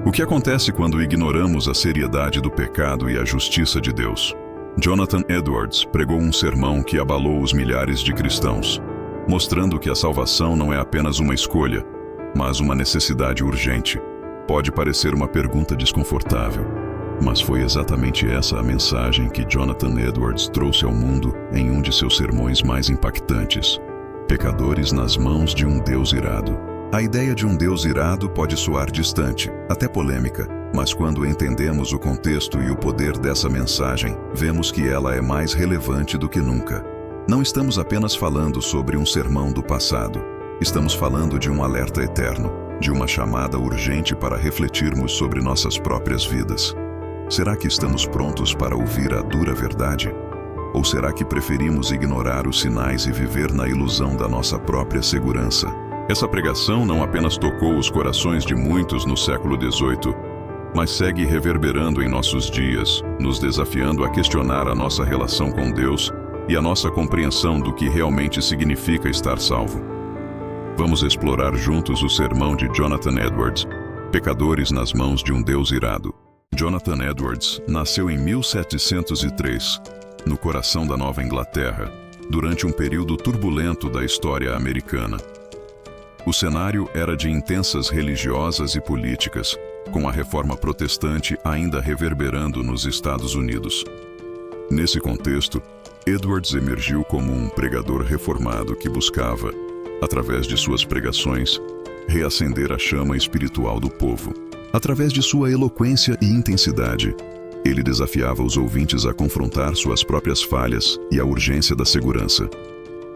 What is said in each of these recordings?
O que acontece quando ignoramos a seriedade do pecado e a justiça de Deus? Jonathan Edwards pregou um sermão que abalou os milhares de cristãos, mostrando que a salvação não é apenas uma escolha, mas uma necessidade urgente. Pode parecer uma pergunta desconfortável, mas foi exatamente essa a mensagem que Jonathan Edwards trouxe ao mundo em um de seus sermões mais impactantes: Pecadores nas mãos de um Deus irado. A ideia de um Deus irado pode soar distante, até polêmica, mas quando entendemos o contexto e o poder dessa mensagem, vemos que ela é mais relevante do que nunca. Não estamos apenas falando sobre um sermão do passado. Estamos falando de um alerta eterno, de uma chamada urgente para refletirmos sobre nossas próprias vidas. Será que estamos prontos para ouvir a dura verdade? Ou será que preferimos ignorar os sinais e viver na ilusão da nossa própria segurança? Essa pregação não apenas tocou os corações de muitos no século XVIII, mas segue reverberando em nossos dias, nos desafiando a questionar a nossa relação com Deus e a nossa compreensão do que realmente significa estar salvo. Vamos explorar juntos o sermão de Jonathan Edwards, Pecadores nas mãos de um Deus irado. Jonathan Edwards nasceu em 1703, no coração da Nova Inglaterra, durante um período turbulento da história americana. O cenário era de intensas religiosas e políticas, com a Reforma Protestante ainda reverberando nos Estados Unidos. Nesse contexto, Edwards emergiu como um pregador reformado que buscava, através de suas pregações, reacender a chama espiritual do povo. Através de sua eloquência e intensidade, ele desafiava os ouvintes a confrontar suas próprias falhas e a urgência da segurança.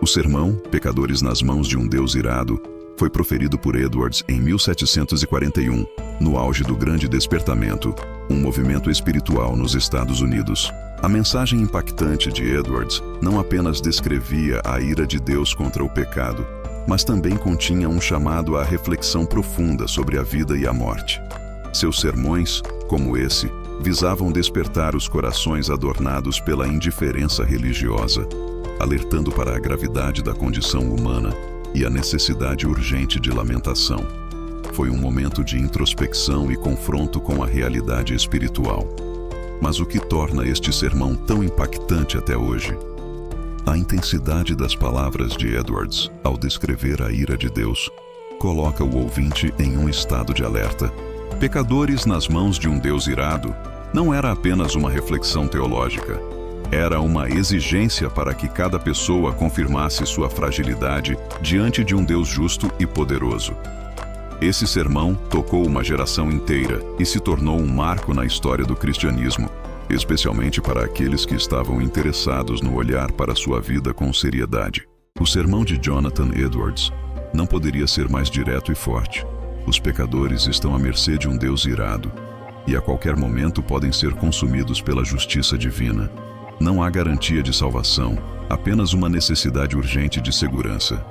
O sermão, Pecadores nas mãos de um Deus irado, foi proferido por Edwards em 1741, no auge do Grande Despertamento, um movimento espiritual nos Estados Unidos. A mensagem impactante de Edwards não apenas descrevia a ira de Deus contra o pecado, mas também continha um chamado à reflexão profunda sobre a vida e a morte. Seus sermões, como esse, visavam despertar os corações adornados pela indiferença religiosa, alertando para a gravidade da condição humana e a necessidade urgente de lamentação. Foi um momento de introspecção e confronto com a realidade espiritual. Mas o que torna este sermão tão impactante até hoje? A intensidade das palavras de Edwards, ao descrever a ira de Deus, coloca o ouvinte em um estado de alerta. Pecadores nas mãos de um Deus irado não era apenas uma reflexão teológica. Era uma exigência para que cada pessoa confirmasse sua fragilidade diante de um Deus justo e poderoso. Esse sermão tocou uma geração inteira e se tornou um marco na história do cristianismo, especialmente para aqueles que estavam interessados no olhar para sua vida com seriedade. O sermão de Jonathan Edwards não poderia ser mais direto e forte. Os pecadores estão à mercê de um Deus irado e a qualquer momento podem ser consumidos pela justiça divina. Não há garantia de salvação, apenas uma necessidade urgente de segurança.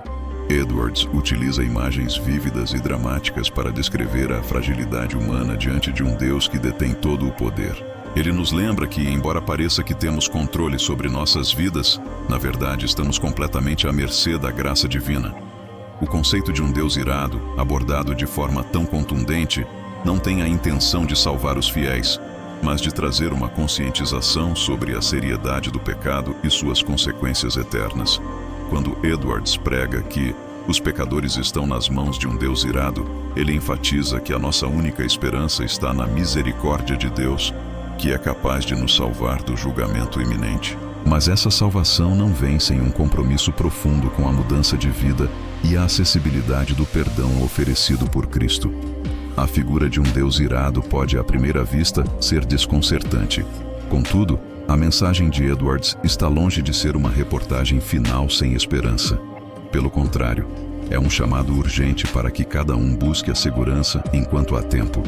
Edwards utiliza imagens vívidas e dramáticas para descrever a fragilidade humana diante de um Deus que detém todo o poder. Ele nos lembra que, embora pareça que temos controle sobre nossas vidas, na verdade estamos completamente à mercê da graça divina. O conceito de um Deus irado, abordado de forma tão contundente, não tem a intenção de salvar os fiéis, mas de trazer uma conscientização sobre a seriedade do pecado e suas consequências eternas. Quando Edwards prega que os pecadores estão nas mãos de um Deus irado, ele enfatiza que a nossa única esperança está na misericórdia de Deus, que é capaz de nos salvar do julgamento iminente. Mas essa salvação não vem sem um compromisso profundo com a mudança de vida e a acessibilidade do perdão oferecido por Cristo. A figura de um Deus irado pode, à primeira vista, ser desconcertante. Contudo, a mensagem de Edwards está longe de ser uma reportagem final sem esperança. Pelo contrário, é um chamado urgente para que cada um busque a segurança enquanto há tempo.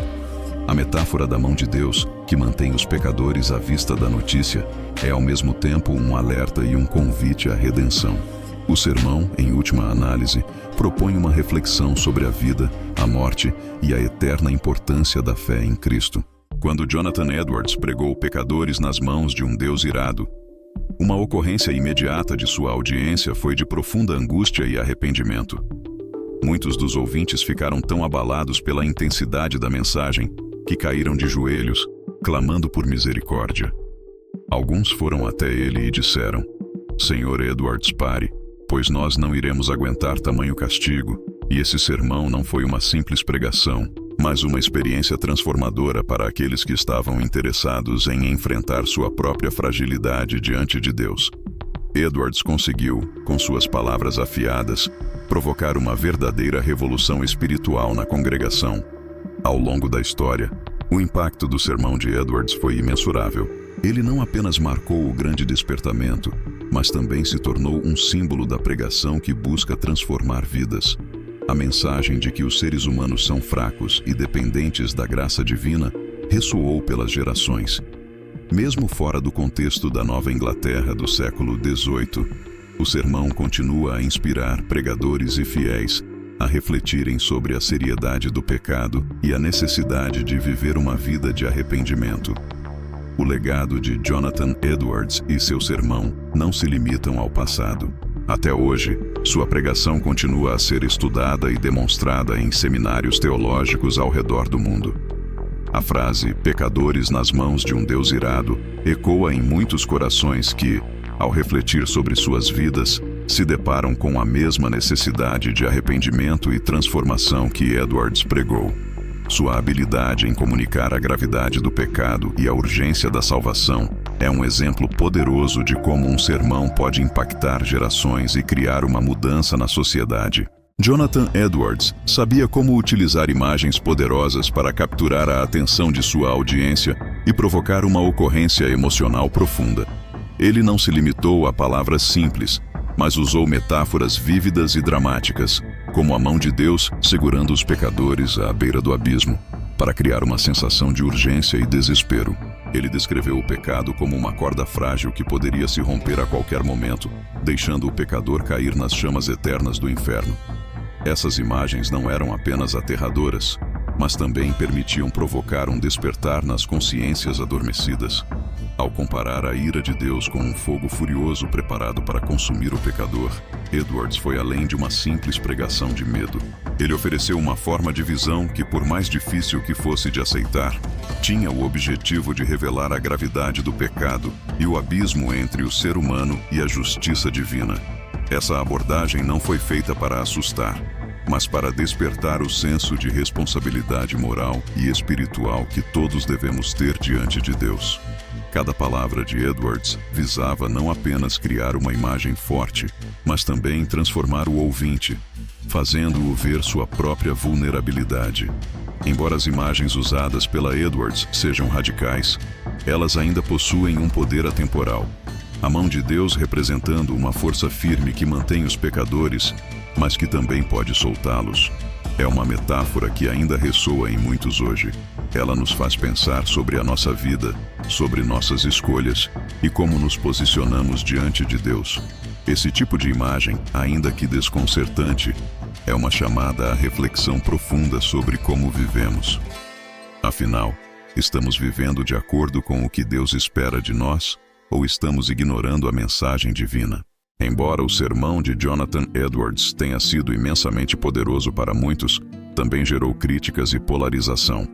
A metáfora da mão de Deus, que mantém os pecadores à vista da notícia, é ao mesmo tempo um alerta e um convite à redenção. O sermão, em última análise, propõe uma reflexão sobre a vida, a morte e a eterna importância da fé em Cristo. Quando Jonathan Edwards pregou Pecadores nas mãos de um Deus irado, uma ocorrência imediata de sua audiência foi de profunda angústia e arrependimento. Muitos dos ouvintes ficaram tão abalados pela intensidade da mensagem que caíram de joelhos, clamando por misericórdia. Alguns foram até ele e disseram: Senhor Edwards, pare, pois nós não iremos aguentar tamanho castigo, e esse sermão não foi uma simples pregação, mas uma experiência transformadora para aqueles que estavam interessados em enfrentar sua própria fragilidade diante de Deus. Edwards conseguiu, com suas palavras afiadas, provocar uma verdadeira revolução espiritual na congregação. Ao longo da história, o impacto do sermão de Edwards foi imensurável. Ele não apenas marcou o grande despertamento, mas também se tornou um símbolo da pregação que busca transformar vidas. A mensagem de que os seres humanos são fracos e dependentes da graça divina ressoou pelas gerações. Mesmo fora do contexto da Nova Inglaterra do século XVIII, o sermão continua a inspirar pregadores e fiéis a refletirem sobre a seriedade do pecado e a necessidade de viver uma vida de arrependimento. O legado de Jonathan Edwards e seu sermão não se limitam ao passado. Até hoje, sua pregação continua a ser estudada e demonstrada em seminários teológicos ao redor do mundo. A frase "pecadores nas mãos de um Deus irado" ecoa em muitos corações que, ao refletir sobre suas vidas, se deparam com a mesma necessidade de arrependimento e transformação que Edwards pregou. Sua habilidade em comunicar a gravidade do pecado e a urgência da salvação é um exemplo poderoso de como um sermão pode impactar gerações e criar uma mudança na sociedade. Jonathan Edwards sabia como utilizar imagens poderosas para capturar a atenção de sua audiência e provocar uma ocorrência emocional profunda. Ele não se limitou a palavras simples, mas usou metáforas vívidas e dramáticas, como a mão de Deus segurando os pecadores à beira do abismo, para criar uma sensação de urgência e desespero. Ele descreveu o pecado como uma corda frágil que poderia se romper a qualquer momento, deixando o pecador cair nas chamas eternas do inferno. Essas imagens não eram apenas aterradoras, mas também permitiam provocar um despertar nas consciências adormecidas. Ao comparar a ira de Deus com um fogo furioso preparado para consumir o pecador, Edwards foi além de uma simples pregação de medo. Ele ofereceu uma forma de visão que, por mais difícil que fosse de aceitar, tinha o objetivo de revelar a gravidade do pecado e o abismo entre o ser humano e a justiça divina. Essa abordagem não foi feita para assustar, mas para despertar o senso de responsabilidade moral e espiritual que todos devemos ter diante de Deus. Cada palavra de Edwards visava não apenas criar uma imagem forte, mas também transformar o ouvinte, fazendo-o ver sua própria vulnerabilidade. Embora as imagens usadas pela Edwards sejam radicais, elas ainda possuem um poder atemporal. A mão de Deus representando uma força firme que mantém os pecadores, mas que também pode soltá-los. É uma metáfora que ainda ressoa em muitos hoje. Ela nos faz pensar sobre a nossa vida, sobre nossas escolhas e como nos posicionamos diante de Deus. Esse tipo de imagem, ainda que desconcertante, é uma chamada à reflexão profunda sobre como vivemos. Afinal, estamos vivendo de acordo com o que Deus espera de nós ou estamos ignorando a mensagem divina? Embora o sermão de Jonathan Edwards tenha sido imensamente poderoso para muitos, também gerou críticas e polarização.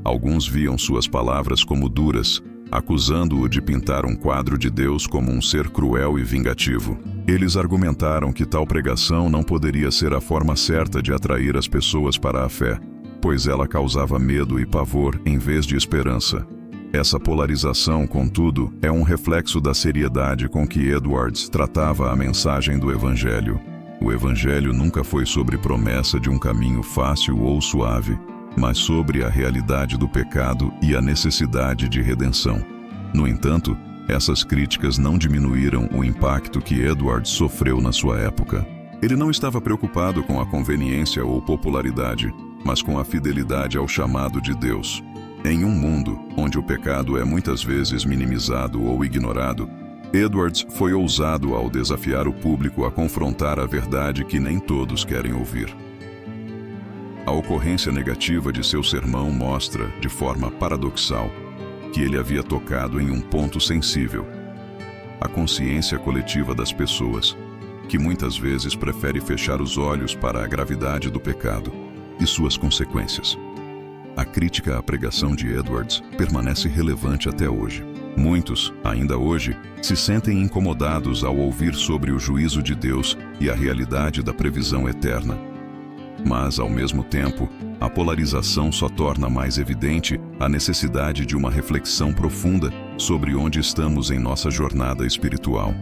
Alguns viam suas palavras como duras, acusando-o de pintar um quadro de Deus como um ser cruel e vingativo. Eles argumentaram que tal pregação não poderia ser a forma certa de atrair as pessoas para a fé, pois ela causava medo e pavor em vez de esperança. Essa polarização, contudo, é um reflexo da seriedade com que Edwards tratava a mensagem do Evangelho. O Evangelho nunca foi sobre promessa de um caminho fácil ou suave, mas sobre a realidade do pecado e a necessidade de redenção. No entanto, essas críticas não diminuíram o impacto que Edwards sofreu na sua época. Ele não estava preocupado com a conveniência ou popularidade, mas com a fidelidade ao chamado de Deus. Em um mundo onde o pecado é muitas vezes minimizado ou ignorado, Edwards foi ousado ao desafiar o público a confrontar a verdade que nem todos querem ouvir. A ocorrência negativa de seu sermão mostra, de forma paradoxal, que ele havia tocado em um ponto sensível: a consciência coletiva das pessoas, que muitas vezes prefere fechar os olhos para a gravidade do pecado e suas consequências. A crítica à pregação de Edwards permanece relevante até hoje. Muitos, ainda hoje, se sentem incomodados ao ouvir sobre o juízo de Deus e a realidade da previsão eterna. Mas, ao mesmo tempo, a polarização só torna mais evidente a necessidade de uma reflexão profunda sobre onde estamos em nossa jornada espiritual.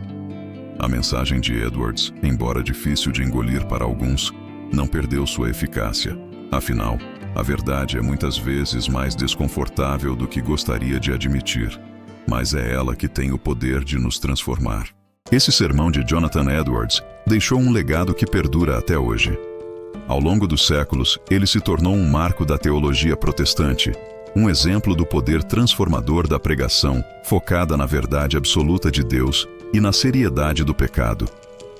A mensagem de Edwards, embora difícil de engolir para alguns, não perdeu sua eficácia. Afinal, a verdade é muitas vezes mais desconfortável do que gostaria de admitir, mas é ela que tem o poder de nos transformar. Esse sermão de Jonathan Edwards deixou um legado que perdura até hoje. Ao longo dos séculos, ele se tornou um marco da teologia protestante, um exemplo do poder transformador da pregação, focada na verdade absoluta de Deus e na seriedade do pecado.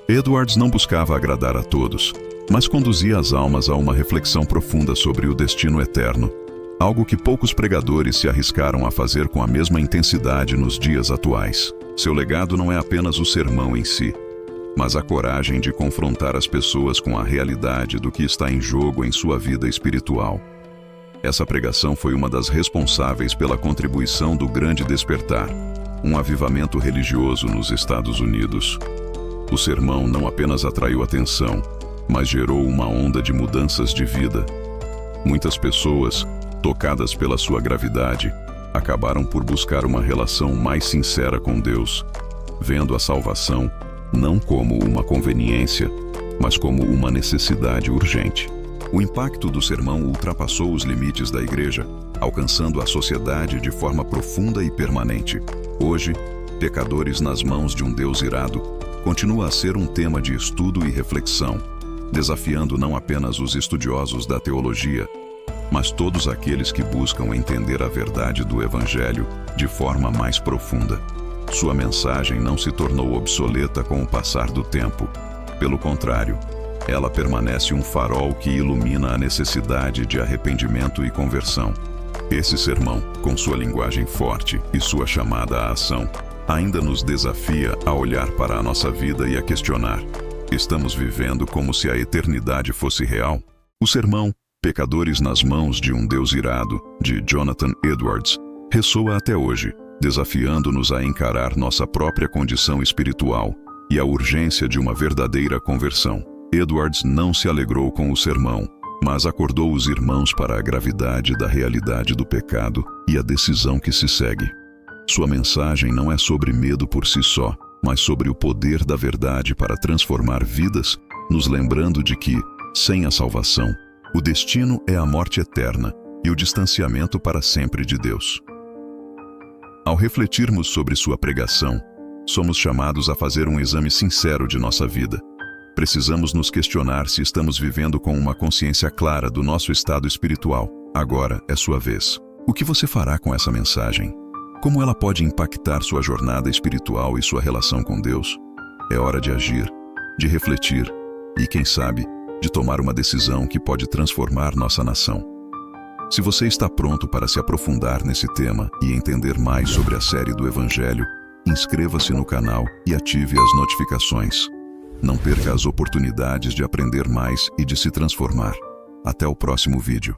Edwards não buscava agradar a todos, mas conduzia as almas a uma reflexão profunda sobre o destino eterno, algo que poucos pregadores se arriscaram a fazer com a mesma intensidade nos dias atuais. Seu legado não é apenas o sermão em si, mas a coragem de confrontar as pessoas com a realidade do que está em jogo em sua vida espiritual. Essa pregação foi uma das responsáveis pela contribuição do Grande Despertar, um avivamento religioso nos Estados Unidos. O sermão não apenas atraiu atenção, mas gerou uma onda de mudanças de vida. Muitas pessoas, tocadas pela sua gravidade, acabaram por buscar uma relação mais sincera com Deus, vendo a salvação não como uma conveniência, mas como uma necessidade urgente. O impacto do sermão ultrapassou os limites da igreja, alcançando a sociedade de forma profunda e permanente. Hoje, pecadores nas mãos de um Deus irado continua a ser um tema de estudo e reflexão, desafiando não apenas os estudiosos da teologia, mas todos aqueles que buscam entender a verdade do Evangelho de forma mais profunda. Sua mensagem não se tornou obsoleta com o passar do tempo. Pelo contrário, ela permanece um farol que ilumina a necessidade de arrependimento e conversão. Esse sermão, com sua linguagem forte e sua chamada à ação, ainda nos desafia a olhar para a nossa vida e a questionar: estamos vivendo como se a eternidade fosse real? O sermão, Pecadores nas Mãos de um Deus Irado, de Jonathan Edwards, ressoa até hoje, desafiando-nos a encarar nossa própria condição espiritual e a urgência de uma verdadeira conversão. Edwards não se alegrou com o sermão, mas acordou os irmãos para a gravidade da realidade do pecado e a decisão que se segue. Sua mensagem não é sobre medo por si só, mas sobre o poder da verdade para transformar vidas, nos lembrando de que, sem a salvação, o destino é a morte eterna e o distanciamento para sempre de Deus. Ao refletirmos sobre sua pregação, somos chamados a fazer um exame sincero de nossa vida. Precisamos nos questionar se estamos vivendo com uma consciência clara do nosso estado espiritual. Agora é sua vez. O que você fará com essa mensagem? Como ela pode impactar sua jornada espiritual e sua relação com Deus? É hora de agir, de refletir e, quem sabe, de tomar uma decisão que pode transformar nossa nação. Se você está pronto para se aprofundar nesse tema e entender mais sobre a série do Evangelho, inscreva-se no canal e ative as notificações. Não perca as oportunidades de aprender mais e de se transformar. Até o próximo vídeo.